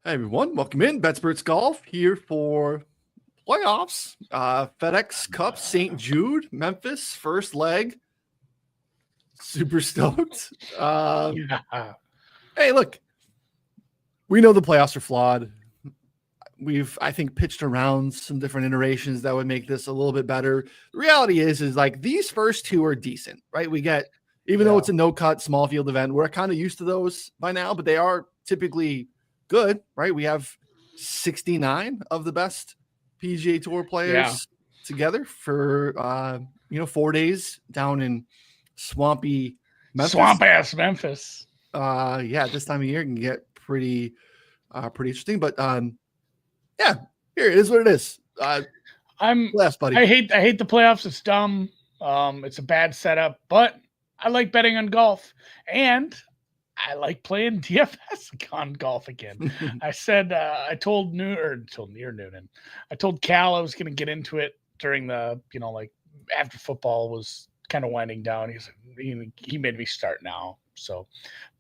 Hey everyone, welcome in. Betsperts Golf here for playoffs. FedEx Cup, St. Jude, Memphis, first leg. Super stoked. Hey, look, we know the playoffs are flawed. We've, I think, pitched around some different iterations that would make this a little bit better. The reality is like these first two are decent, right? We get, even though it's a no-cut small field event, we're kind of used to those by now, but they are typically good, right? We have 69 of the best PGA Tour players together for 4 days down in swampy Memphis. Swamp ass Memphis. This time of year can get pretty interesting. But here it is what it is. Last, buddy. I hate the playoffs. It's dumb. It's a bad setup, but I like betting on golf, and I like playing DFS on golf again. I said, I told Noonan. I told Cal I was going to get into it during the, after football was kind of winding down. He made me start now. So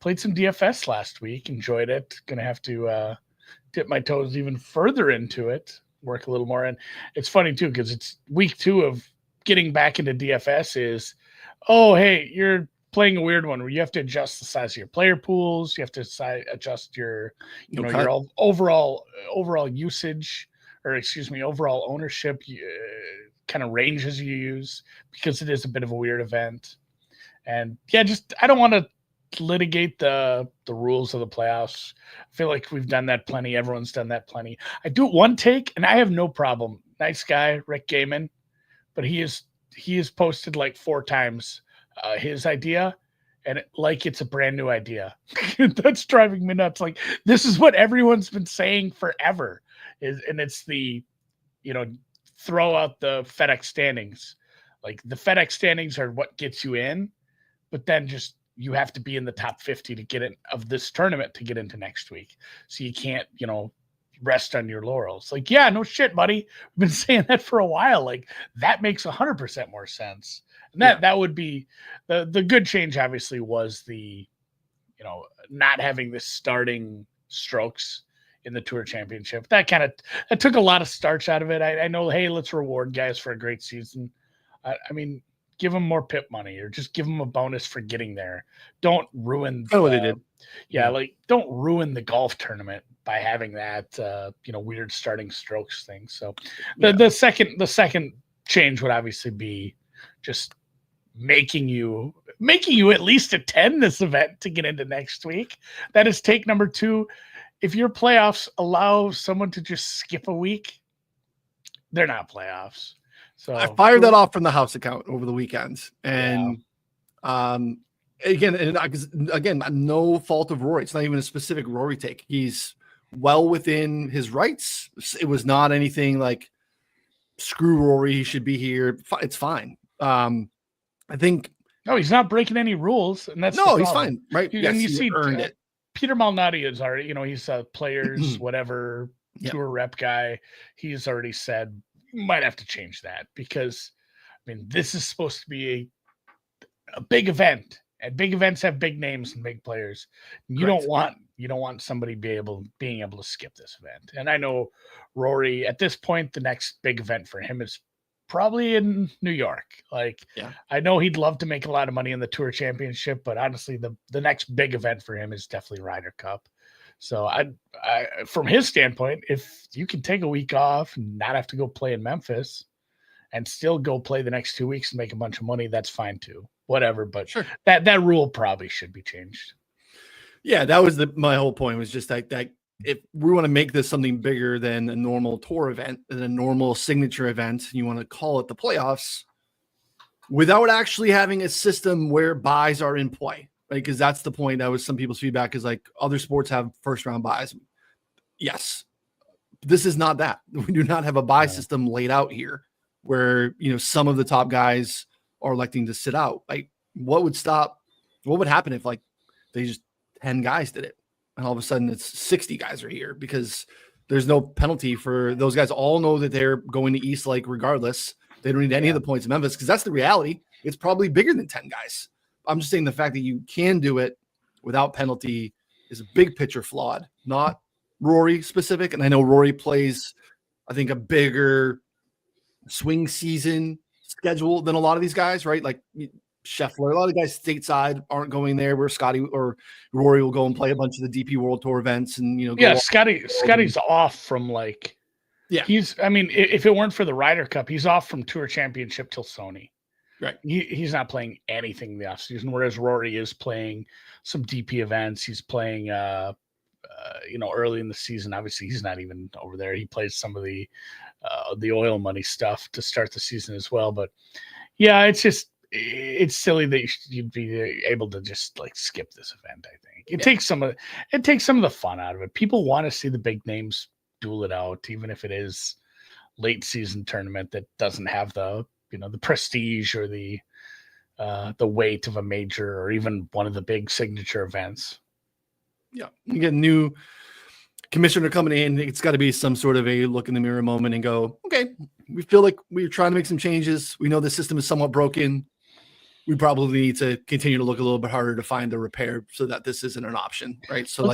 played some DFS last week. Enjoyed it. Going to have to dip my toes even further into it. Work a little more. And it's funny too, because it's week 2 of getting back into DFS is, oh, hey, you're playing a weird one where you have to adjust the size of your player pools. You have to adjust your, your overall usage, or overall ownership kind of ranges you use, because it is a bit of a weird event. And I don't want to litigate the rules of the playoffs. I feel like we've done that plenty. Everyone's done that plenty. I do one take, and I have no problem. Nice guy, Rick Gaiman, but he has posted like 4 times his idea, and it's a brand new idea. That's driving me nuts. Like, this is what everyone's been saying forever, and it's the throw out the FedEx standings. Like, the FedEx standings are what gets you in, but then just you have to be in the top 50 to get in of this tournament to get into next week. So you can't rest on your laurels. Like, yeah, no shit, buddy. We've been saying that for a while. Like, that makes 100% more sense. And that would be the good change. Obviously, was the not having this starting strokes in the Tour Championship. That took a lot of starch out of it. I know, hey, let's reward guys for a great season. I mean, give them more pip money, or just give them a bonus for getting there. Don't ruin what they did. Don't ruin the golf tournament by having that weird starting strokes thing. So the second change would obviously be just making you at least attend this event to get into next week. That is take number 2. If your playoffs allow someone to just skip a week, they're not playoffs. So I fired that off from the house account over the weekends, and again, no fault of Rory. It's not even a specific Rory take. He's well within his rights. It was not anything like screw Rory, he should be here. It's fine. I think he's not breaking any rules, and that's he's fine, right? And you see, earned it. Peter Malnati is already, he's a players whatever tour rep guy. He's already said you might have to change that, because this is supposed to be a big event, and big events have big names and big players. You don't want somebody being able to skip this event. And I know Rory, at this point, the next big event for him is probably in New York. I know he'd love to make a lot of money in the Tour Championship, but honestly, the next big event for him is definitely Ryder Cup. So I from his standpoint, if you can take a week off and not have to go play in Memphis and still go play the next 2 weeks and make a bunch of money, that's fine too. Whatever, but sure. That rule probably should be changed. Yeah, that was my whole point, was just that if we want to make this something bigger than a normal tour event, than a normal signature event, and you want to call it the playoffs, without actually having a system where buys are in play, right? Because that's the point. That was some people's feedback, is like other sports have first round buys. Yes, this is not that. We do not have a buy system laid out here where some of the top guys are electing to sit out. Like, what would happen if they just 10 guys did it, and all of a sudden it's 60 guys are here, because there's no penalty for those guys. All know that they're going to East Lake regardless. They don't need any of the points in Memphis, because that's the reality. It's probably bigger than 10 guys. I'm just saying the fact that you can do it without penalty is a big picture flawed, not Rory specific, and I know Rory plays, I think, a bigger swing season schedule than a lot of these guys, right? Like Scheffler, a lot of guys stateside aren't going there, where Scotty or Rory will go and play a bunch of the DP World Tour events, and Scotty's off from like, if it weren't for the Ryder Cup, he's off from Tour Championship till Sony. Right. He's not playing anything in the off season, whereas Rory is playing some DP events. He's playing, early in the season. Obviously, he's not even over there. He plays some of the oil money stuff to start the season as well. But yeah, it's silly that you'd be able to just like skip this event. I think it takes some of the fun out of it. People want to see the big names duel it out, even if it is late season tournament that doesn't have the prestige or the weight of a major or even one of the big signature events. Yeah, you get a new commissioner coming in. It's got to be some sort of a look in the mirror moment and go, okay, we feel like we're trying to make some changes. We know the system is somewhat broken. We probably need to continue to look a little bit harder to find a repair so that this isn't an option, right? So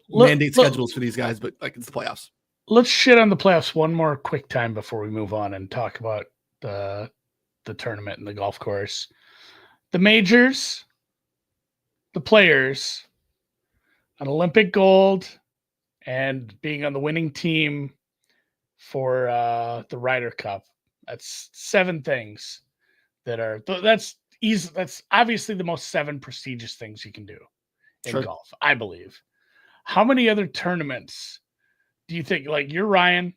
mandate schedules for these guys, but like it's the playoffs. Let's shit on the playoffs one more quick time before we move on and talk about the tournament and the golf course. The majors, the players, an Olympic gold, and being on the winning team for the Ryder Cup. That's 7 things that's easy. That's obviously the most 7 prestigious things you can do in golf, I believe. How many other tournaments do you think, like you're Ryan,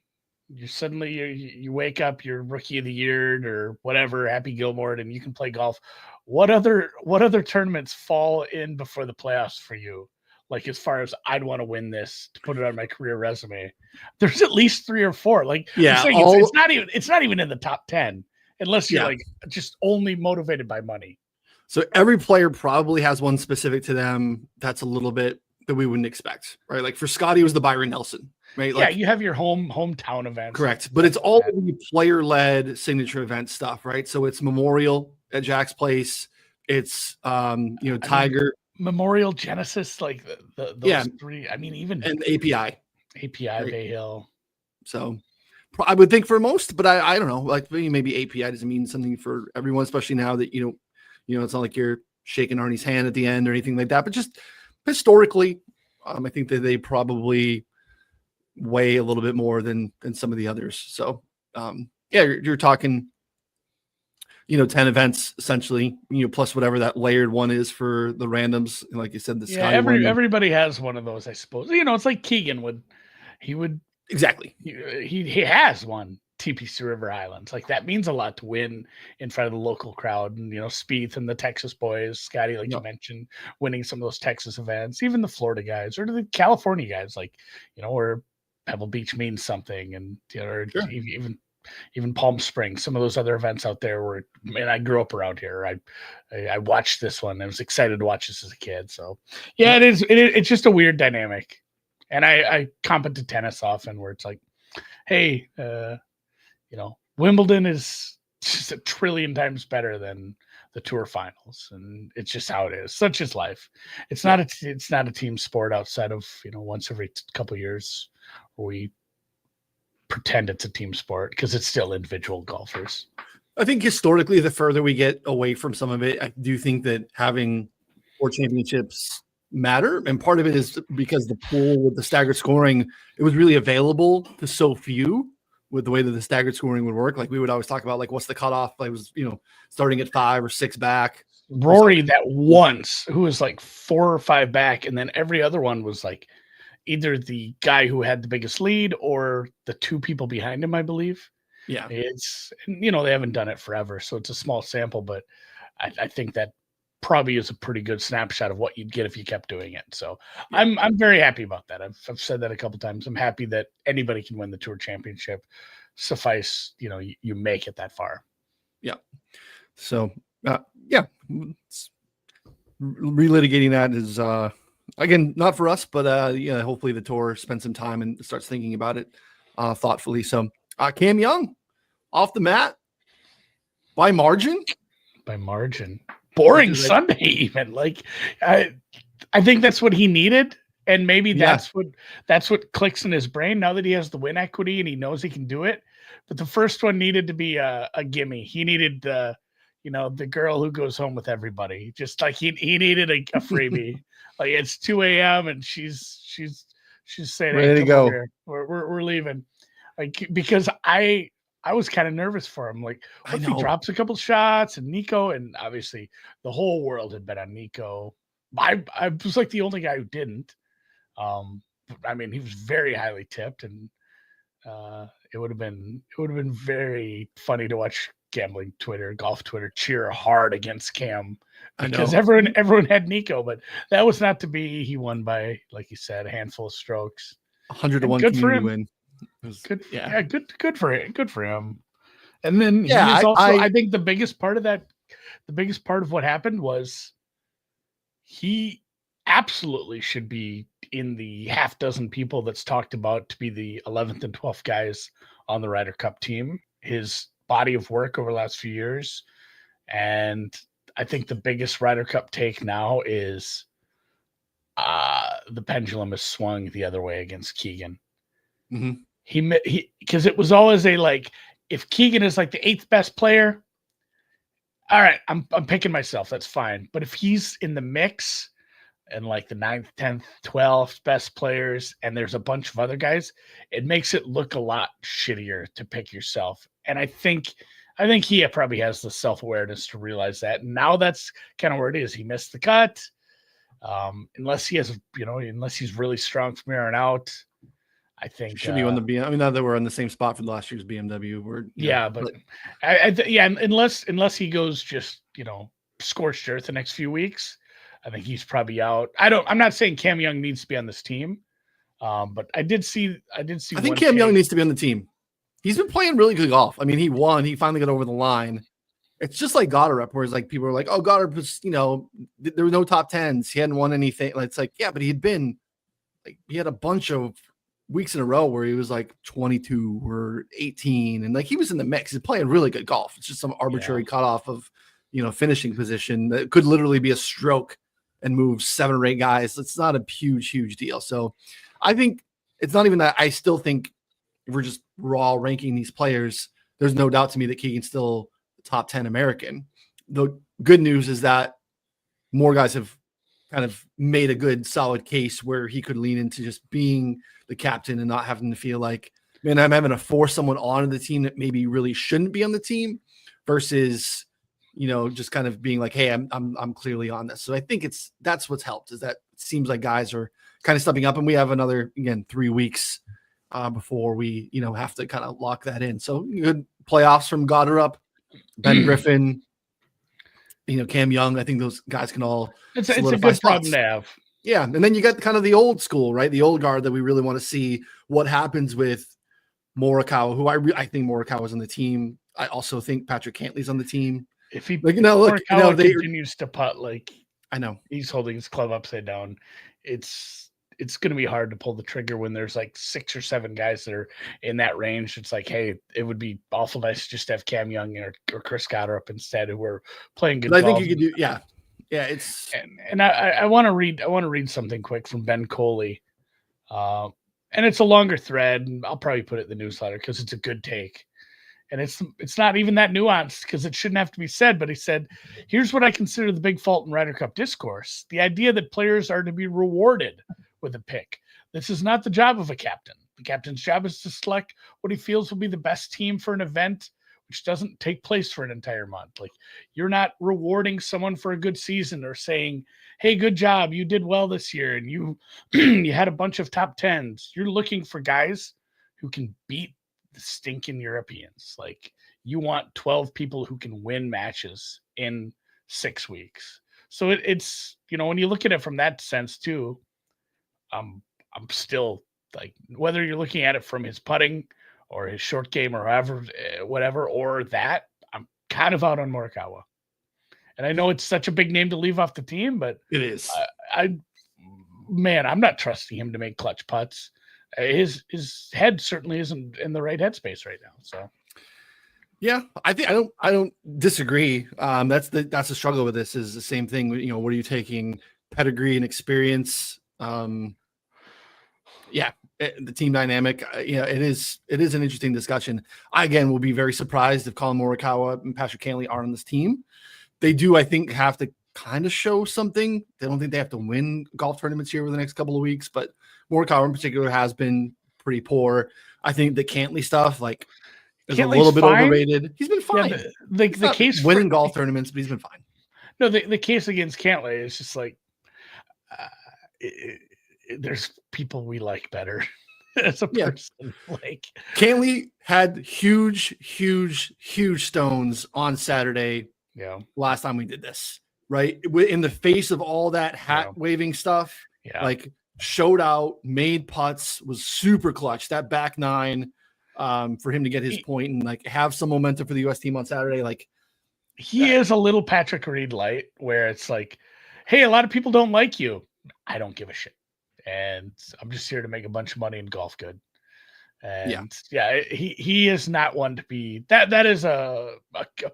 you wake up, you're rookie of the year or whatever, Happy Gilmore, and you can play golf. What other tournaments fall in before the playoffs for you? Like, as far as I'd want to win this to put it on my career resume, there's at least 3 or 4. Like, it's not even in the top 10 unless you're like just only motivated by money. So every player probably has one specific to them that's a little bit that we wouldn't expect, right? Like for Scotty, it was the Byron Nelson, right? Like, you have your hometown events. Correct. But it's all the player-led signature event stuff, right? So it's Memorial at Jack's Place. It's, Tiger. Memorial, Genesis, like those 3. I mean, even and API, right? Bay Hill. So I would think for most, but I don't know. Like maybe API doesn't mean something for everyone, especially now that it's not like you're shaking Arnie's hand at the end or anything like that. But just historically, I think that they probably weigh a little bit more than some of the others. So you're talking 10 events essentially, plus whatever that layered one is for the randoms. And like you said, everybody has one of those, I suppose. It's like Keegan would exactly. He has one, TPC River Islands. Like, that means a lot to win in front of the local crowd. And, Spieth and the Texas boys, Scotty, like you mentioned, winning some of those Texas events, even the Florida guys or the California guys, like, where Pebble Beach means something. And, even Palm Springs, some of those other events out there where, man, I grew up around here. I watched this one. I was excited to watch this as a kid. So yeah, it's just a weird dynamic. And I comp it to tennis often where it's like, hey, Wimbledon is just a trillion times better than the tour finals. And it's just how it is. Such is life. It's not a team sport outside of, once every couple of years where we pretend it's a team sport because it's still individual golfers. I think historically, the further we get away from some of it, I do think that having 4 championships matter. And part of it is because the pool with the staggered scoring, it was really available to so few with the way that the staggered scoring would work. Like we would always talk about, like, what's the cutoff? Like, it was, starting at 5 or 6 back. Rory that once, who was like 4 or 5 back, and then every other one was like either the guy who had the biggest lead or the 2 people behind him, I believe. Yeah. It's, they haven't done it forever, so it's a small sample, but I think that probably is a pretty good snapshot of what you'd get if you kept doing it. So yeah. I'm very happy about that. I've said that a couple of times. I'm happy that anybody can win the Tour Championship. Suffice, you make it that far. Yeah. So, relitigating that is, again, not for us, but hopefully the tour spends some time and starts thinking about it thoughtfully. So Cam Young off the mat by margin. Boring Sunday, even. Like, I think that's what he needed. And maybe that's what clicks in his brain now that he has the win equity and he knows he can do it. But the first one needed to be a gimme. He needed the girl who goes home with everybody. Just like he needed a freebie. Like it's 2 a.m. and she's saying, ready to go. We're leaving. Like, because I was kind of nervous for him. Like, what if he drops a couple shots and Nico, and obviously the whole world had bet on Nico. I was like the only guy who didn't. I mean, he was very highly tipped, and it would have been very funny to watch gambling Twitter, golf Twitter cheer hard against Cam because everyone had Nico, but that was not to be. He won by, like you said, a handful of strokes. 100-1 community win. Good, yeah, good for him. Good for him. And then I think the biggest part of what happened was he absolutely should be in the half dozen people that's talked about to be the 11th and 12th guys on the Ryder Cup team. His body of work over the last few years. And I think the biggest Ryder Cup take now is the pendulum has swung the other way against Keegan. Mm-hmm. He because it was always if Keegan is like the 8th best player, all right, I'm picking myself. That's fine. But if he's in the mix and like the 9th, 10th, 12th best players, and there's a bunch of other guys, it makes it look a lot shittier to pick yourself. And I think he probably has the self-awareness to realize that. And now that's kind of where it is. He missed the cut. Unless he has, unless he's really strong from here on out, I think should be on the BMW. I mean, now that we're on the same spot for the last year's BMW, unless he goes just scorched earth the next few weeks, I think he's probably out. I'm not saying Cam Young needs to be on this team, but I did see. I think Cam Young needs to be on the team. He's been playing really good golf. I mean, he won. He finally got over the line. It's just like Goddard, where it's like people are like, "Oh, Goddard was, there were no top 10s. He hadn't won anything." It's like, yeah, but he had a bunch of weeks in a row where he was like 22 or 18, and like he was in the mix. He's playing really good golf. It's just some arbitrary cutoff of finishing position that could literally be a stroke and move 7 or 8 guys. It's not a huge deal. So I think it's not even that. I still think if we're just raw ranking these players, there's no doubt to me that Keegan's still the top 10 American. The good news is that more guys have kind of made a good solid case where he could lean into just being the captain and not having to feel like, man, I'm having to force someone onto the team that maybe really shouldn't be on the team versus, just kind of being like, hey, I'm clearly on this. So I think that's what's helped, is that it seems like guys are kind of stepping up, and we have another, again, 3 weeks before we, have to kind of lock that in. So good playoffs from Goddard, Ben Griffin, Cam Young. I think those guys can all. It's a good problem to have. Yeah, and then you got kind of the old school, right? The old guard that we really want to see what happens with Morikawa, who I think Morikawa is on the team. I also think Patrick Cantley's on the team. If he Morikawa continues to putt I know he's holding his club upside down, it's going to be hard to pull the trigger when there's like 6 or 7 guys that are in that range. It's like, hey, it would be awful nice just to have Cam Young or Chris Goddard up instead, who were playing good. But I think you could do, yeah. It's and I want to read something quick from Ben Coley, and it's a longer thread, and I'll probably put it in the newsletter because it's a good take. And it's not even that nuanced because it shouldn't have to be said, but he said, here's what I consider the big fault in Ryder Cup discourse: the idea that players are to be rewarded with a pick. This is not the job of a captain. The captain's job is to select what he feels will be the best team for an event, which doesn't take place for an entire month. Like, you're not rewarding someone for a good season or saying, hey, good job, you did well this year, and you you had a bunch of top 10s. You're looking for guys who can beat the stinking Europeans. Like, you want 12 people who can win matches in 6 weeks. So it's, when you look at it from that sense too, I'm still like, whether you're looking at it from his putting or his short game or whatever, or that, I'm kind of out on Morikawa. And I know it's such a big name to leave off the team, but it is. I'm not trusting him to make clutch putts. His head certainly isn't in the right headspace right now. So, yeah, I don't disagree. That's the struggle with this, is the same thing. What are you taking? Pedigree and experience, Yeah, the team dynamic, it is an interesting discussion. I, again, will be very surprised if Colin Morikawa and Patrick Cantlay aren't on this team. They do, I think, have to kind of show something. They don't think they have to win golf tournaments here over the next couple of weeks, but Morikawa in particular has been pretty poor. I think the Cantlay stuff, like, is a little bit overrated. He's been fine. Yeah, the case winning golf tournaments, but he's been fine. No, the case against Cantlay is just like there's people we like better as a person. Like Cantlay had huge stones on Saturday. Yeah, last time we did this, right? In the face of all that hat waving stuff, like showed out, made putts, was super clutch. That back nine for him to get his point and like have some momentum for the U.S. team on Saturday. Like he is a little Patrick Reed light, where it's like, hey, a lot of people don't like you. I don't give a shit, and I'm just here to make a bunch of money and golf good. And he is not one to be that is a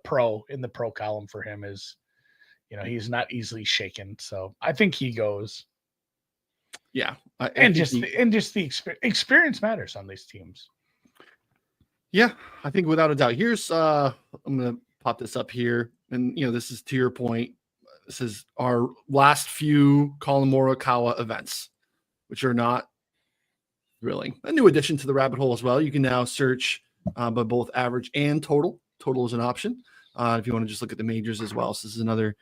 pro in the pro column for him. Is he's not easily shaken. So I think he goes. Yeah, and just the experience matters on these teams. Yeah, I think without a doubt. Here's I'm gonna pop this up here, and this is to your point. This is our last few Colin Morikawa events, which are not thrilling. A new addition to the rabbit hole as well. You can now search by both average and total. Total is an option if you want to just look at the majors as well. So this is another.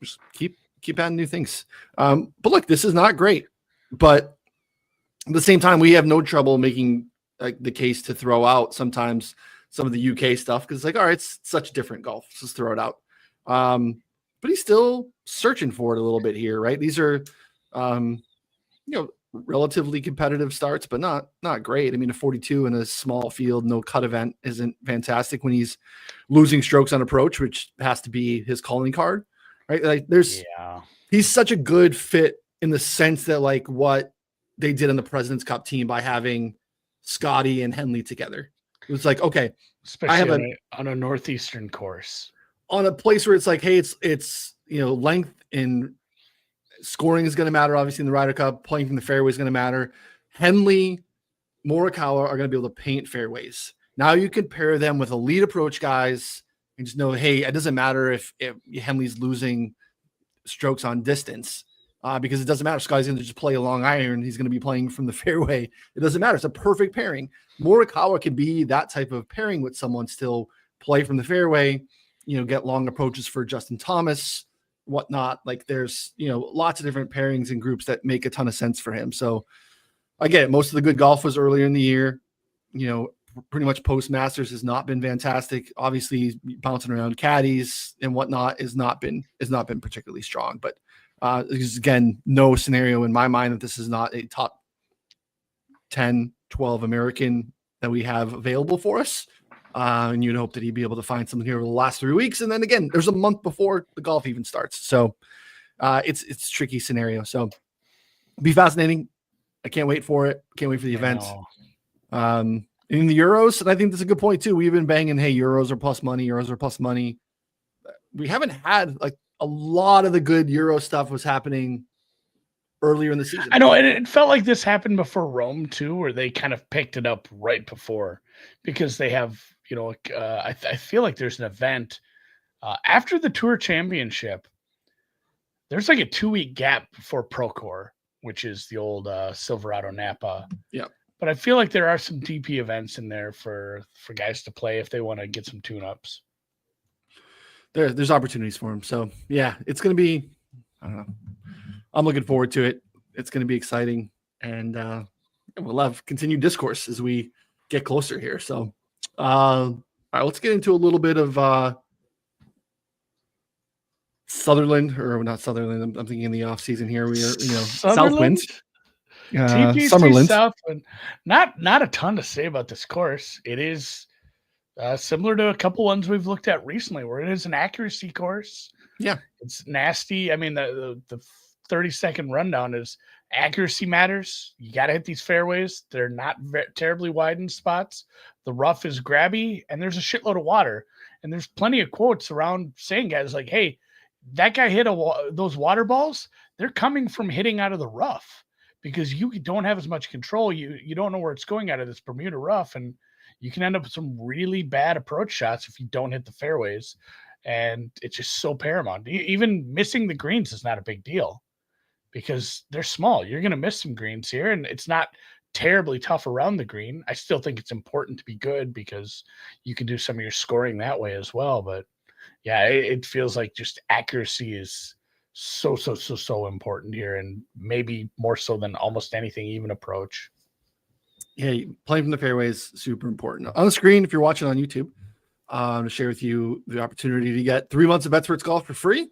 Just keep adding new things. But look, this is not great. But at the same time, we have no trouble making the case to throw out sometimes some of the UK stuff because it's like, all right, it's such different golf. Let's just throw it out. But he's still searching for it a little bit here, right? These are, relatively competitive starts, but not great. I mean, a 42 in a small field, no cut event isn't fantastic when he's losing strokes on approach, which has to be his calling card, right? Like he's such a good fit in the sense that like what they did on the President's Cup team by having Scotty and Henley together. It was like, okay, especially on a Northeastern course, on a place where it's like, hey, it's length and scoring is going to matter. Obviously in the Ryder Cup, playing from the fairway is going to matter. Henley, Morikawa are going to be able to paint fairways. Now you can pair them with elite approach guys and just know, hey, it doesn't matter if Henley's losing strokes on distance because it doesn't matter. Scotty's going to just play a long iron. He's going to be playing from the fairway. It doesn't matter. It's a perfect pairing. Morikawa can be that type of pairing with someone, still play from the fairway, get long approaches for Justin Thomas, whatnot. Like there's, lots of different pairings and groups that make a ton of sense for him. So I get it. Most of the good golf was earlier in the year, pretty much post Masters has not been fantastic. Obviously bouncing around caddies and whatnot has not been particularly strong, but again, no scenario in my mind that this is not a top 10, 12 American that we have available for us. And you'd hope that he'd be able to find something here over the last 3 weeks. And then again, there's a month before the golf even starts. So it's a tricky scenario. So it'll be fascinating. I can't wait for it. Can't wait for the event. In the Euros, and I think that's a good point too. We've been banging, hey, Euros are plus money. We haven't had like a lot of the good Euro stuff was happening earlier in the season. I know, and it felt like this happened before Rome too, where they kind of picked it up right before because they have, I feel like there's an event after the Tour Championship. There's like a 2-week gap before Procore, which is the old Silverado Napa. Yeah. But I feel like there are some DP events in there for guys to play if they want to get some tune-ups. There's opportunities for him. So yeah, it's going to be, I don't know. I'm looking forward to it. It's going to be exciting, and we'll have continued discourse as we get closer here. So, all right, let's get into a little bit of Sutherland, or not Sutherland. I'm thinking in the off season here. We are, Southwind, TPC Summerland. Southwind. Not a ton to say about this course. It is similar to a couple ones we've looked at recently, where it is an accuracy course. Yeah, it's nasty. I mean, the 30-second rundown is accuracy matters. You got to hit these fairways. They're not terribly widened spots. The rough is grabby, and there's a shitload of water. And there's plenty of quotes around saying guys like, hey, that guy hit those water balls. They're coming from hitting out of the rough because you don't have as much control. You don't know where it's going out of this Bermuda rough, and you can end up with some really bad approach shots if you don't hit the fairways. And it's just so paramount. Even missing the greens is not a big deal because they're small. You're going to miss some greens here, and it's not terribly tough around the green. I still think it's important to be good because you can do some of your scoring that way as well. But yeah, it feels like just accuracy is so important here, and maybe more so than almost anything, even approach. Yeah, playing from the fairway is super important. On the screen, if you're watching on YouTube, to share with you the opportunity to get 3 months of Betsperts Golf for free,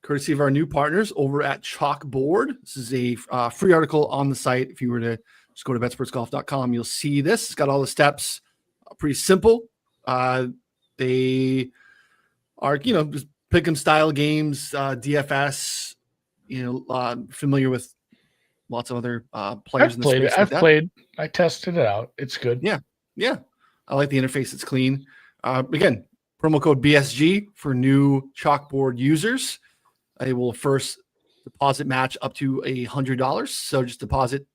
courtesy of our new partners over at Chalkboard. This is a free article on the site. If you were to just go to betspertsgolf.com, you'll see this. It's got all the steps. Pretty simple. They are, just pick 'em style games, DFS, familiar with lots of other players in the space. I've played. I tested it out. It's good. Yeah. I like the interface. It's clean. Again, promo code BSG for new Chalkboard users. They will first deposit match up to $100. So just deposit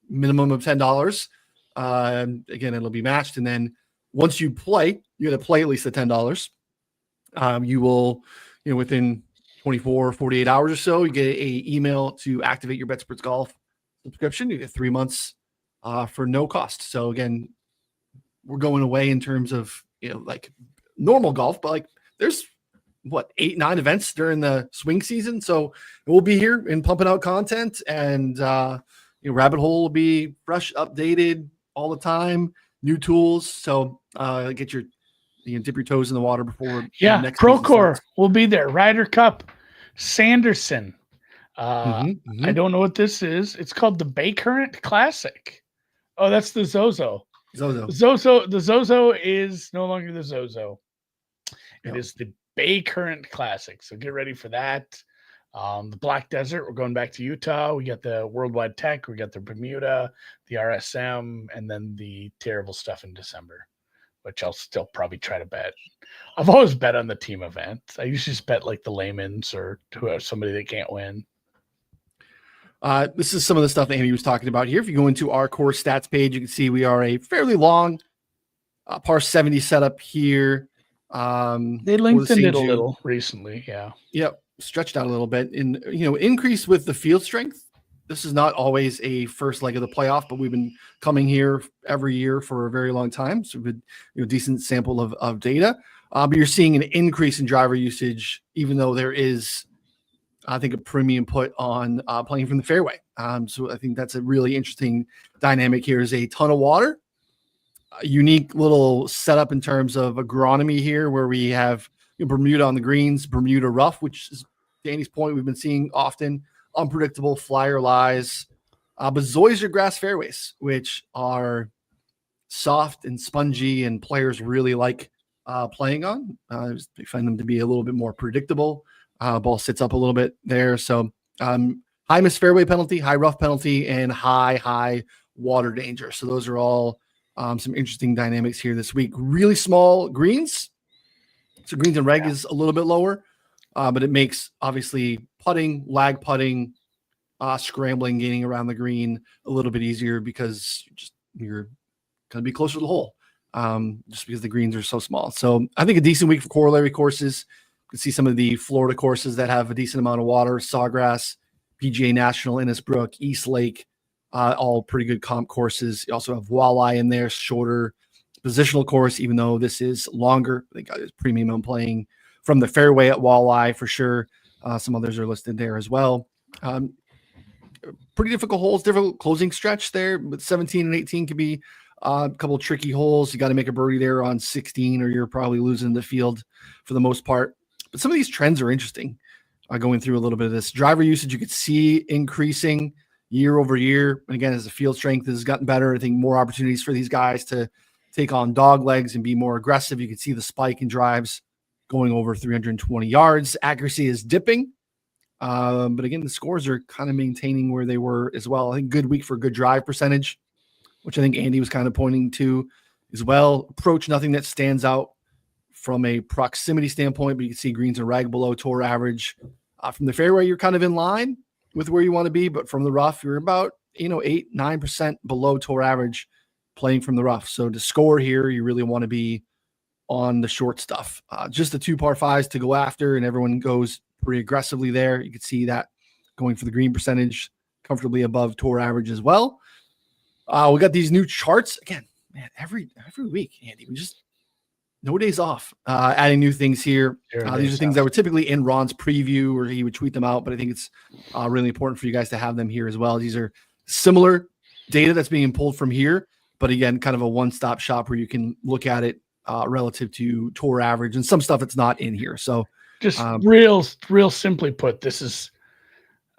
minimum of $10. Again, it'll be matched. And then once you play, you got to play at least the $10. You will, within 24, 48 hours or so, you get a email to activate your Betsperts Golf subscription. You get 3 months for no cost. So again, we're going away in terms of, like normal golf, but like there's 8, 9 events during the swing season. So we'll be here and pumping out content, and Rabbit Hole will be fresh, updated all the time, new tools. So get your, dip your toes in the water before. Next Procore will be there. Ryder Cup, Sanderson. I don't know what this is. It's called the Bay Current Classic. Oh, that's the Zozo. The Zozo is no longer the Zozo. It is the Bay Current Classic. So get ready for that. The Black Desert, we're going back to Utah. We got the Worldwide Tech. We got the Bermuda, the RSM, and then the terrible stuff in December, which I'll still probably try to bet. I've always bet on the team event. I usually just bet like the layman's or somebody that can't win. This is some of the stuff that Amy was talking about here. If you go into our core stats page, you can see we are a fairly long par 70 setup here. They lengthened it a little recently. Yeah. Yep. Stretched out a little bit, and increase with the field strength. This is not always a first leg of the playoff, but we've been coming here every year for a very long time. So we've been, decent sample of data. But you're seeing an increase in driver usage, even though there is, I think, a premium put on playing from the fairway. So I think that's a really interesting dynamic here. Is a ton of water, a unique little setup in terms of agronomy here, where we have Bermuda on the greens, Bermuda rough, which is Danny's point we've been seeing often, unpredictable flyer lies, but Zoysia grass fairways, which are soft and spongy, and players really like playing on. They find them to be a little bit more predictable. Ball sits up a little bit there. So high missed fairway penalty, high rough penalty, and high water danger. So those are all some interesting dynamics here this week. Really small greens. So greens and reg is a little bit lower, but it makes obviously putting, lag putting, scrambling, gaining around the green a little bit easier because you're going to be closer to the hole, just because the greens are so small. So I think a decent week for corollary courses. You can see some of the Florida courses that have a decent amount of water: Sawgrass, PGA National, Innisbrook, East Lake, all pretty good comp courses. You also have Walleye in there, shorter positional course, even though this is longer. They got premium on playing from the fairway at Walleye for sure. Some others are listed there as well. Pretty difficult holes, difficult closing stretch there, but 17 and 18 could be a couple tricky holes. You got to make a birdie there on 16, or you're probably losing the field for the most part. But some of these trends are interesting. Going through a little bit of this driver usage, you could see increasing year over year. And again, as the field strength has gotten better, I think more opportunities for these guys to take on dog legs and be more aggressive. You can see the spike in drives going over 320 yards. Accuracy is dipping. But again, the scores are kind of maintaining where they were as well. I think good week for good drive percentage, which I think Andy was kind of pointing to as well. Approach, nothing that stands out from a proximity standpoint, but you can see greens and rag below tour average. From the fairway, you're kind of in line. with where you want to be, but from the rough, you're about 8-9% below tour average playing from the rough. So to score here, you really want to be on the short stuff. Just the 2 par 5s to go after, and everyone goes pretty aggressively there. You can see that going for the green percentage comfortably above tour average as well. We got these new charts again, man. Every week, Andy, we just no days off. Adding new things here. These are things that were typically in Ron's preview, or he would tweet them out. But I think it's really important for you guys to have them here as well. These are similar data that's being pulled from here, but again, kind of a one-stop shop where you can look at it relative to tour average and some stuff that's not in here. So just real simply put, this is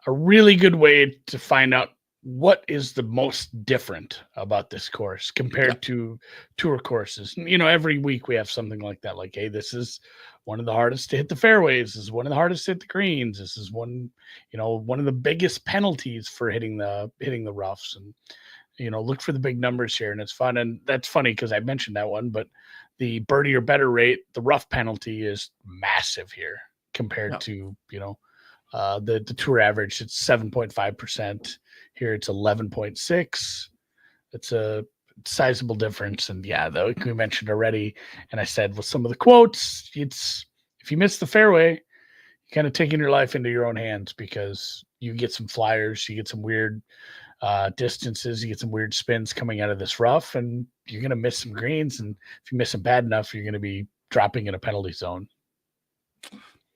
a really good way to find out what is the most different about this course compared to tour courses. Every week we have something like that. Like, hey, this is one of the hardest to hit the fairways. This is one of the hardest to hit the greens. This is one of the biggest penalties for hitting the roughs. And, look for the big numbers here. And it's fun. And that's funny because I mentioned that one, but the birdie or better rate, the rough penalty is massive here compared to, the tour average. It's 7.5%. Here it's 11.6. It's a sizable difference. And like we mentioned already, and I said with some of the quotes, it's if you miss the fairway, you're kind of taking your life into your own hands because you get some flyers, you get some weird distances, you get some weird spins coming out of this rough, and you're going to miss some greens. And if you miss them bad enough, you're going to be dropping in a penalty zone.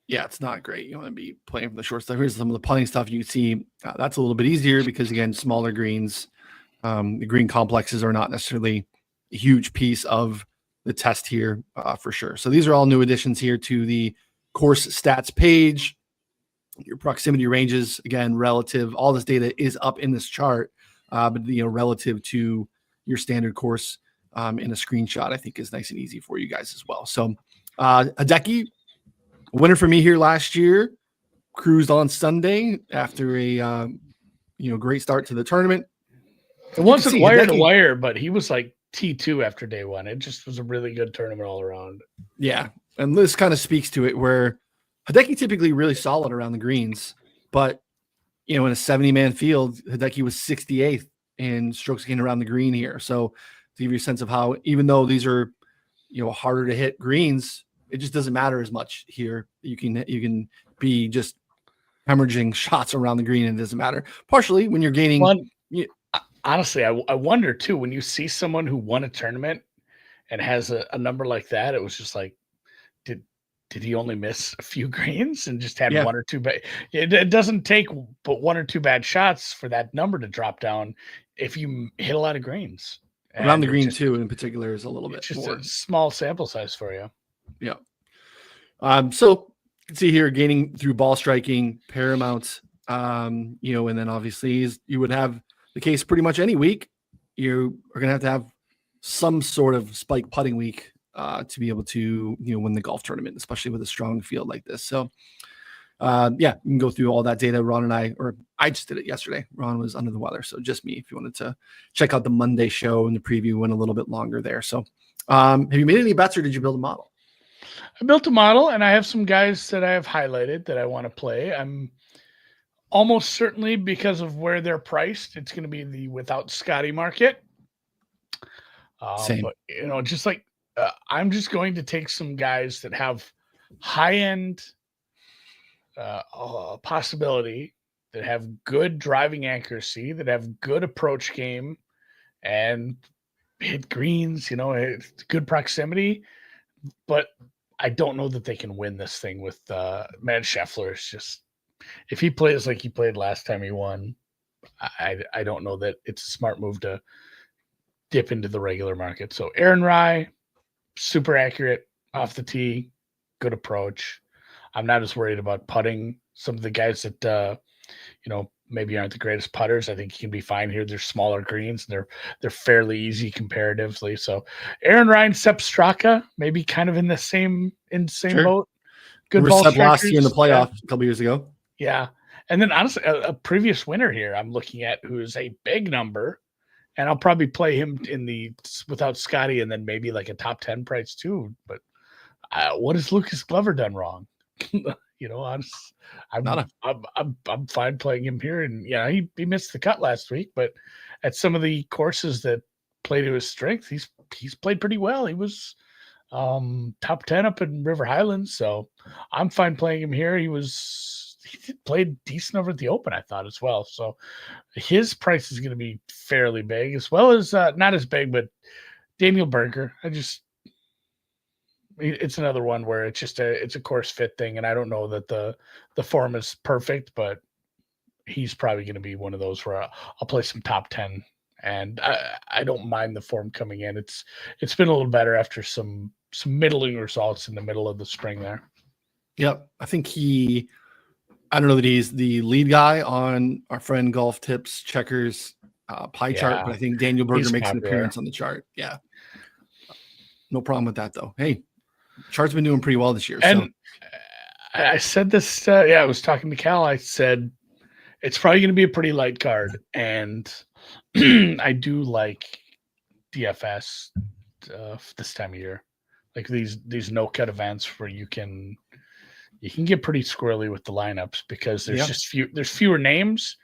Yeah, it's not great. You want to be playing from the short stuff. Here's some of the putting stuff you can see. That's a little bit easier because, again, smaller greens. The green complexes are not necessarily a huge piece of the test here for sure. So these are all new additions here to the course stats page. Your proximity ranges, again, relative. All this data is up in this chart, but relative to your standard course in a screenshot, I think is nice and easy for you guys as well. So Hideki, winner for me here last year, cruised on Sunday after a great start to the tournament. It wasn't wire to wire, but he was like T2 after day one. It just was a really good tournament all around. Yeah, and this kind of speaks to it where Hideki typically really solid around the greens, but in a 70-man field, Hideki was 68th in strokes gained around the green here. So to give you a sense of how, even though these are harder to hit greens, it just doesn't matter as much here. You can be just hemorrhaging shots around the green, and it doesn't matter. Partially when you're gaining. Honestly, I wonder too, when you see someone who won a tournament and has a number like that, it was just like, did he only miss a few greens and just had one or two bad? It doesn't take but one or two bad shots for that number to drop down if you hit a lot of greens. Around the green too, in particular, is a little bit just more. A small sample size for you. Yeah. So you can see here gaining through ball striking, paramount, and then obviously you would have the case pretty much any week. You are going to have some sort of spike putting week to be able to, win the golf tournament, especially with a strong field like this. So you can go through all that data. Ron and I just did it yesterday. Ron was under the weather. So just me, if you wanted to check out the Monday show and the preview went a little bit longer there. So have you made any bets or did you build a model? I built a model and I have some guys that I have highlighted that I want to play. I'm almost certainly, because of where they're priced, it's going to be the without Scotty market. Same. But, just like I'm just going to take some guys that have high-end possibility, that have good driving accuracy, that have good approach game, and hit greens, good proximity. But I don't know that they can win this thing with Matt Scheffler. It's just, if he plays like he played last time he won, I don't know that it's a smart move to dip into the regular market. So Aaron Rai, super accurate off the tee, good approach. I'm not as worried about putting. Some of the guys that maybe aren't the greatest putters, I think he can be fine here. They're smaller greens and they're fairly easy comparatively. So Aaron Rai and Sepp Straka, maybe kind of in the same boat. Good ball Sepp last year in the playoff a couple years ago. Yeah. And then honestly, a previous winner here I'm looking at who is a big number, and I'll probably play him in the without Scotty and then maybe like a top 10 price too. But what has Lucas Glover done wrong? I'm fine playing him here. And yeah, he missed the cut last week, but at some of the courses that play to his strength, he's played pretty well. He was top 10 up in River Highlands, so I'm fine playing him here. He played decent over at the Open, I thought, as well. So his price is going to be fairly big, as well as not as big, but Daniel Berger. It's another one where it's a course fit thing, and I don't know that the form is perfect, but he's probably going to be one of those where I'll play some top 10, and I don't mind the form coming in. It's been a little better after some middling results in the middle of the spring there. Yep, I think I don't know that he's the lead guy on our friend Golf Tips Checkers pie chart, but I think Daniel Berger makes an appearance on the chart. Yeah, no problem with that though. Hey, chart's been doing pretty well this year. And I said this, I was talking to Cal. I said it's probably going to be a pretty light card, and I do like DFS this time of year, like these no cut events where you can get pretty squirrely with the lineups because there's there's fewer names.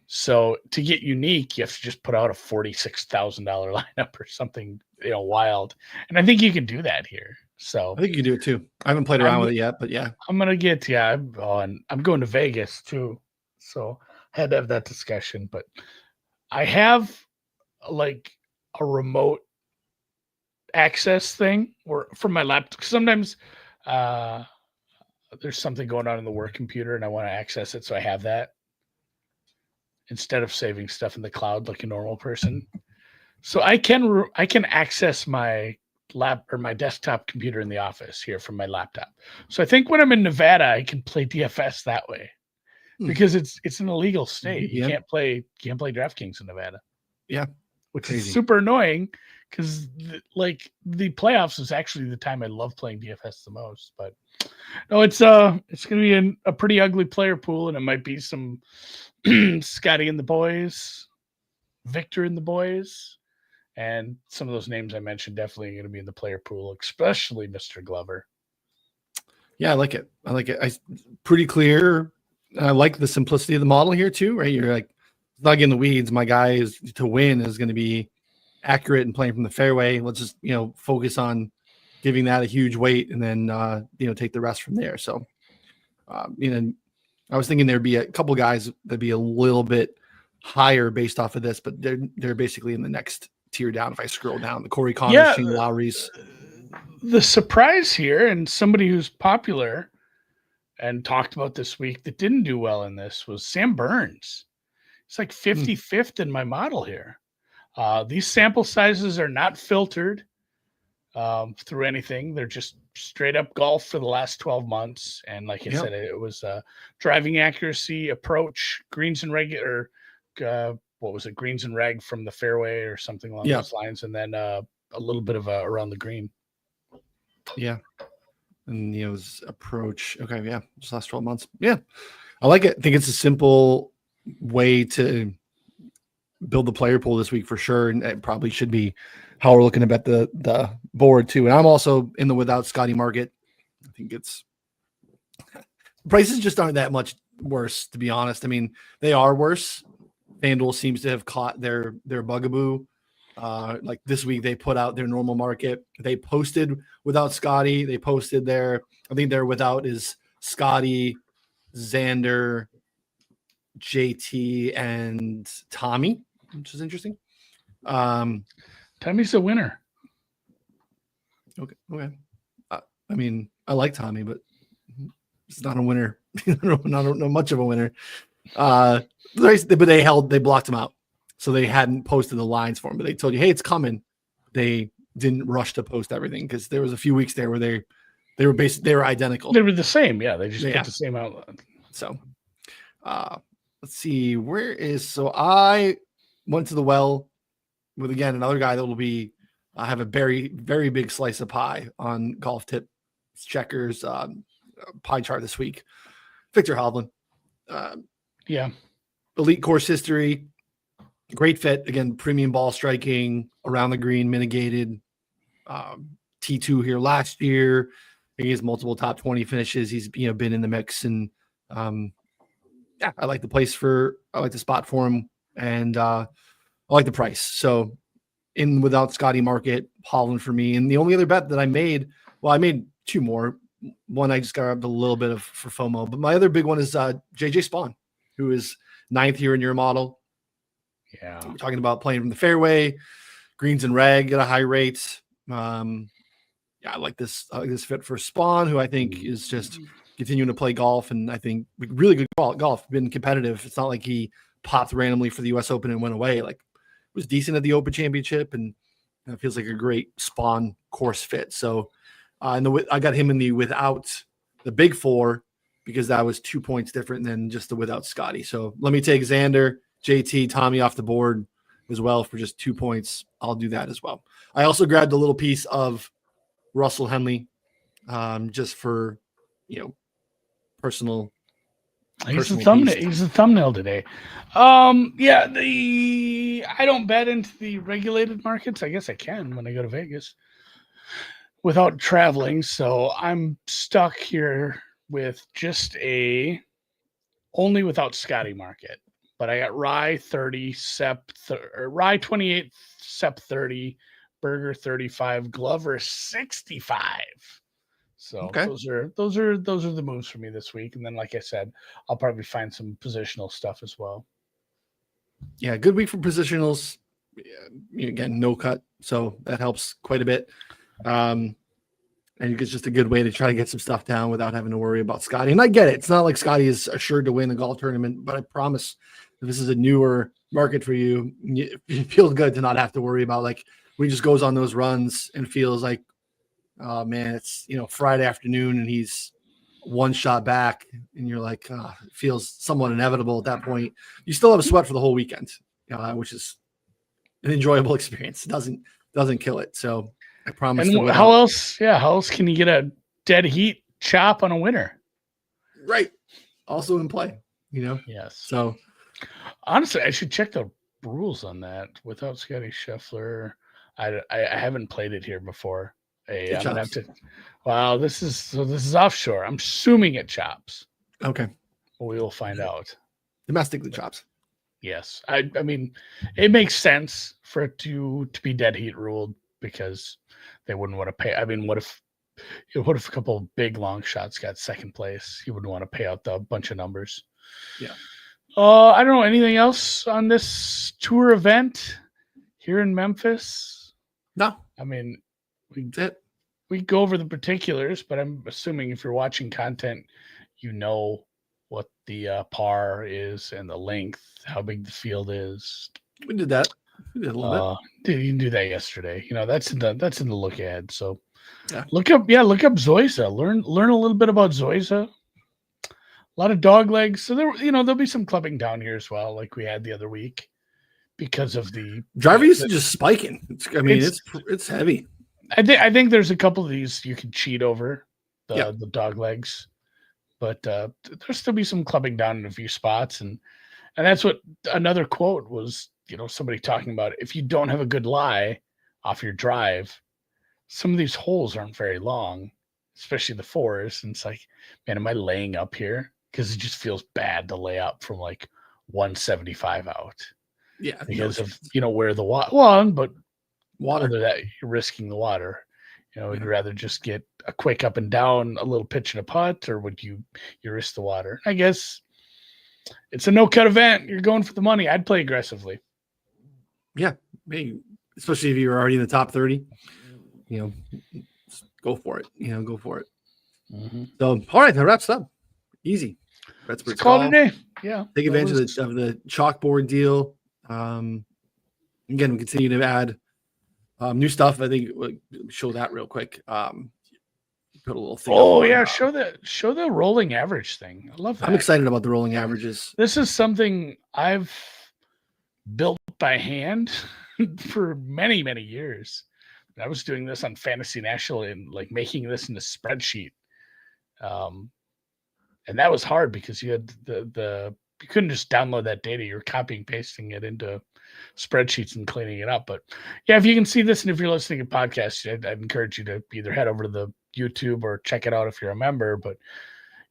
So to get unique, you have to just put out a $46,000 lineup or something, wild. And I think you can do that here. So I think you can do it too. I haven't played around with it yet, but yeah, I'm gonna get I'm going to Vegas too, so I had to have that discussion. But I have like a remote access thing from my laptop. Sometimes there's something going on in the work computer and I want to access it, so I have that instead of saving stuff in the cloud like a normal person. So I can access my lap or my desktop computer in the office here from my laptop. So I think when I'm in Nevada, I can play DFS that way because it's an illegal state. You can't play DraftKings in Nevada. Yeah, which is super annoying because the playoffs is actually the time I love playing DFS the most. But no, it's going to be a pretty ugly player pool, and it might be some Scotty and the boys, Victor and the boys, and some of those names I mentioned definitely going to be in the player pool, especially Mr. Glover. Yeah, I like it. It's pretty clear. I like the simplicity of the model here too, right? You're like, not in the weeds. My guy is to win is going to be accurate and playing from the fairway. Let's just, focus on giving that a huge weight and then, take the rest from there. So, I was thinking there'd be a couple guys that'd be a little bit higher based off of this, but they're basically in the next tier down. If I scroll down, the Corey Connors, Shane Lowry's. The surprise here, and somebody who's popular and talked about this week that didn't do well in this was Sam Burns. It's like 55th in my model here. These sample sizes are not filtered through anything. They're just straight up golf for the last 12 months. And like I said, it was driving accuracy, approach, greens and regular, greens and reg from the fairway or something along those lines. And then a little bit of around the green. Yeah. And it was approach. Okay. Yeah. Just last 12 months. Yeah. I like it. I think it's a simple way to build the player pool this week for sure. And it probably should be how we're looking at the board too. And I'm also in the without Scotty market. I think prices just aren't that much worse, to be honest. I mean, they are worse. FanDuel seems to have caught their bugaboo. Like this week, they put out their normal market. They posted without Scotty. They posted I think their without is Scotty, Xander, JT, and Tommy, which is interesting. Tommy's a winner. Okay. I mean, I like Tommy, but it's not a winner. I don't know much of a winner. But they blocked him out. So they hadn't posted the lines for him, but they told you, hey, it's coming. They didn't rush to post everything because there was a few weeks there where they were identical. They were the same. Yeah. They just put the same outline. So let's see. So I went to the well with, again, another guy that will be, I have a very, very big slice of pie on Golf Tip Checkers pie chart this week. Victor Hovland. Elite course history. Great fit. Again, premium ball striking, around the green, mitigated. T2 here last year. He has multiple top 20 finishes. He's been in the mix, and yeah, I like the spot for him, and I like the price. So in without Scotty market, Holland for me. And the only other bet that I made, I made two more. One I just grabbed a little bit of for FOMO, but my other big one is JJ Spawn, who is 9th here in your model. Yeah, we're talking about playing from the fairway, greens and reg at a high rate. Yeah, I like this fit for Spawn, who I think is just continuing to play golf, and I think really good golf. Been competitive. It's not like he popped randomly for the U.S. Open and went away. Like, was decent at the Open Championship, and it feels like a great Spawn course fit. So, I got him in the without the big four because that was 2 points different than just the without Scotty. So let me take Xander, JT, Tommy off the board as well for just 2 points. I'll do that as well. I also grabbed a little piece of Russell Henley, just for, personal. He's the thumbnail. He's the thumbnail today. Yeah, I don't bet into the regulated markets. I guess I can when I go to Vegas without traveling. So I'm stuck here with just only without Scotty market. But I got Rye 30, Rye 28, Sep 30, Berger 35, Glover 65. So okay. those are the moves for me this week. And then, like I said, I'll probably find some positional stuff as well. Yeah, good week for positionals. Again, no cut, so that helps quite a bit. And it's just a good way to try to get some stuff down without having to worry about Scotty. And I get it. It's not like Scotty is assured to win a golf tournament, but I promise if this is a newer market for you, it feels good to not have to worry about, like, when he just goes on those runs and feels like, oh man, it's Friday afternoon and he's one shot back, and you're like, it feels somewhat inevitable at that point. You still have a sweat for the whole weekend, which is an enjoyable experience. It doesn't kill it. So I promise. And how else can you get a dead heat chop on a winner? Right. Also in play, Yes. So honestly, I should check the rules on that without Scotty Scheffler. I haven't played it here before. I'm gonna have to. Wow, this is offshore. I'm assuming it chops. Okay, we will find out. Domestically chops. Yes, I mean, it makes sense for it to be dead heat ruled because they wouldn't want to pay. I mean, what if a couple of big long shots got second place? You wouldn't want to pay out the bunch of numbers. Yeah. I don't know anything else on this tour event here in Memphis. No, I mean. We go over the particulars, but I'm assuming if you're watching content, you know what the par is and the length, how big the field is. We did that. We did a little bit. You didn't do that yesterday. That's in the look ahead. So yeah. Look up Zoysia. Learn a little bit about Zoysia. A lot of dog legs. So there'll be some clubbing down here as well, like we had the other week, because of the driver usage just spiking. It's heavy. I think there's a couple of these you can cheat over the dog legs, but there'll still be some clubbing down in a few spots, and that's what another quote was. Somebody talking about if you don't have a good lie off your drive, some of these holes aren't very long, especially the fours. And it's like, man, am I laying up here? Because it just feels bad to lay up from like 175 out. Yeah, because of where the water. But water. Other that you're risking the water. Would you rather just get a quick up and down, a little pitch and a putt, or would you risk the water? I guess it's a no-cut event. You're going for the money. I'd play aggressively. Yeah, especially if you're already in the top 30. Go for it. Go for it. Mm-hmm. So, all right, that wraps up. Easy. Betsperts call today. Yeah, take advantage of the chalkboard deal. Again, we continue to add new stuff. I think we'll show that real quick. Put a little thing. Oh yeah, show the rolling average thing. I love that. I'm excited about the rolling averages. This is something I've built by hand for many, many years. I was doing this on Fantasy National and like making this in a spreadsheet. And that was hard because you had you couldn't just download that data. You're copying, pasting it into spreadsheets and cleaning it up. But yeah, if you can see this and if you're listening to podcasts, I'd encourage you to either head over to the YouTube or check it out if you're a member, but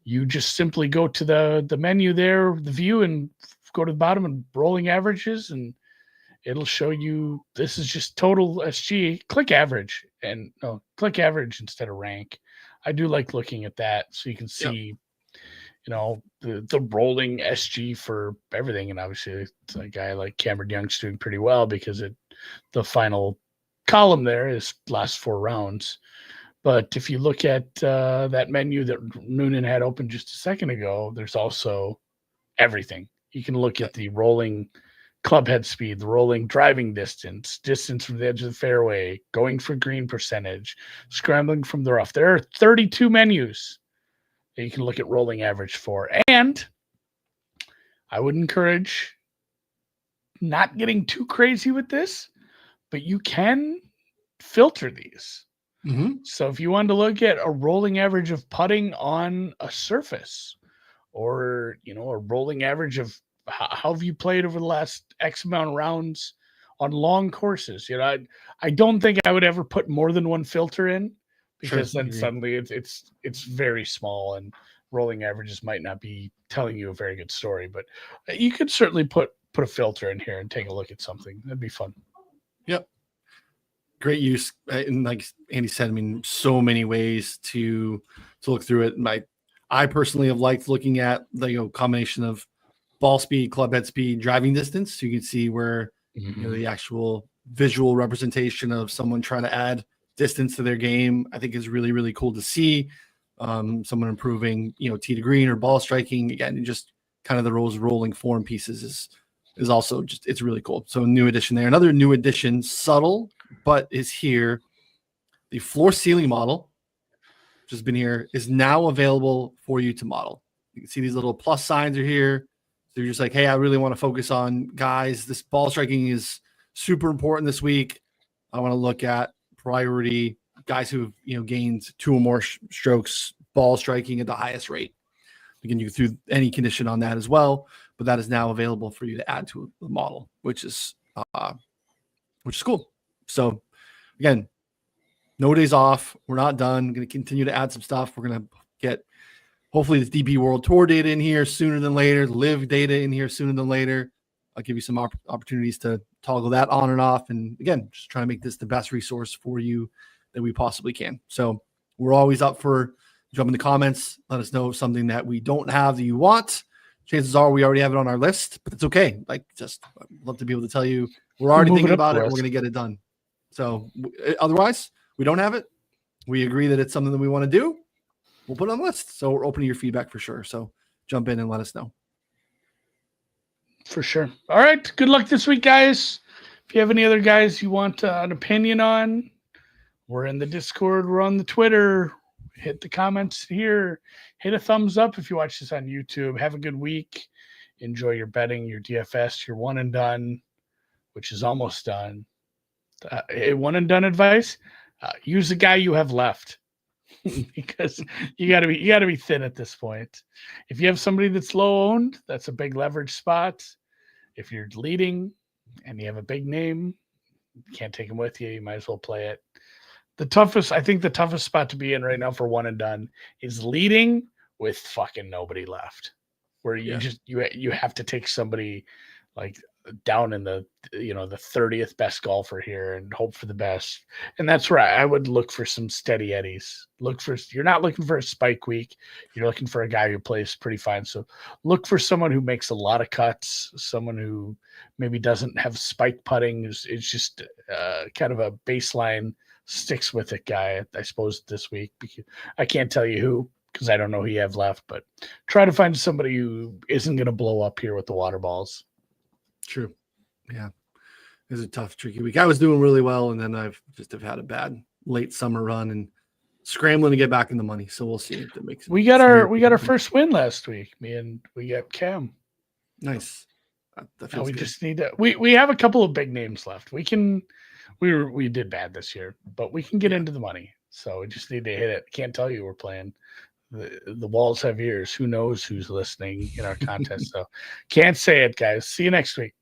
you just simply go to the menu there, the view, and go to the bottom and rolling averages, and it'll show you this is just total SG. Click average instead of rank. I do like looking at that so you can see, the rolling SG for everything. And obviously, a guy like Cameron Young's doing pretty well because the final column there is last 4 rounds. But if you look at that menu that Noonan had open just a second ago, there's also everything. You can look at the rolling club head speed, the rolling driving distance from the edge of the fairway, going for green percentage, scrambling from the rough. There are 32 menus that you can look at rolling average for. And I would encourage not getting too crazy with this, but you can filter these. Mm-hmm. So if you wanted to look at a rolling average of putting on a surface, or a rolling average of how have you played over the last X amount of rounds on long courses, I don't think I would ever put more than one filter in, because then suddenly it's very small and rolling averages might not be telling you a very good story. But you could certainly put a filter in here and take a look at something. That'd be fun. Yep. Great use. And like Andy said, I mean, so many ways to look through it. I personally have liked looking at the combination of ball speed, club head speed, driving distance. So you can see where the actual visual representation of someone trying to add distance to their game, I think is really, really cool to see. Someone improving, tee to green or ball striking. Again, just kind of the rolling form pieces is also just, it's really cool. So a new addition there. Another new addition, subtle, but is here. The floor ceiling model, which has been here, is now available for you to model. You can see these little plus signs are here. So you're just like, hey, I really want to focus on guys. This ball striking is super important this week. I want to look at priority guys who've gained 2 or more strokes ball striking at the highest rate. Again, you can do any condition on that as well, but that is now available for you to add to the model, which is cool. So again, no days off. We're not done. Going to continue to add some stuff. We're going to get hopefully the DP World Tour data in here sooner than later, live data in here sooner than later. I'll give you some opportunities to toggle that on and off. And again, just trying to make this the best resource for you that we possibly can. So we're always up for jump in the comments. Let us know something that we don't have that you want. Chances are we already have it on our list, but it's okay. I'd love to be able to tell you we're already thinking about it. We're going to get it done. So otherwise, we don't have it. We agree that it's something that we want to do. We'll put it on the list. So we're open to your feedback for sure. So jump in and let us know. For sure. All right. Good luck this week, guys. If you have any other guys you want an opinion on, we're in the Discord. We're on the Twitter. Hit the comments here. Hit a thumbs up if you watch this on YouTube. Have a good week. Enjoy your betting, your DFS, your one and done, which is almost done. A one and done advice: use the guy you have left, because you got to be thin at this point. If you have somebody that's low owned, that's a big leverage spot. If you're leading and you have a big name, you can't take him with you. You might as well play it. I think the toughest spot to be in right now for one and done is leading with fucking nobody left, where you have to take somebody like down in the 30th best golfer here and hope for the best. And that's where I would look for some steady eddies. You're not looking for a spike week. You're looking for a guy who plays pretty fine. So look for someone who makes a lot of cuts, someone who maybe doesn't have spike putting. It's just kind of a baseline sticks with it guy, I suppose, this week. Because I can't tell you who, because I don't know who you have left, but try to find somebody who isn't going to blow up here with the water balls. True. Yeah. It was a tough, tricky week. I was doing really well, and then I've had a bad late summer run and scrambling to get back in the money. So we'll see if that makes sense. We got our first win last week. We got Cam. Nice. Now we just need to we have a couple of big names left. We did bad this year, but we can get into the money. So we just need to hit it. Can't tell you we're playing. The walls have ears. Who knows who's listening in our contest? So can't say it, guys. See you next week.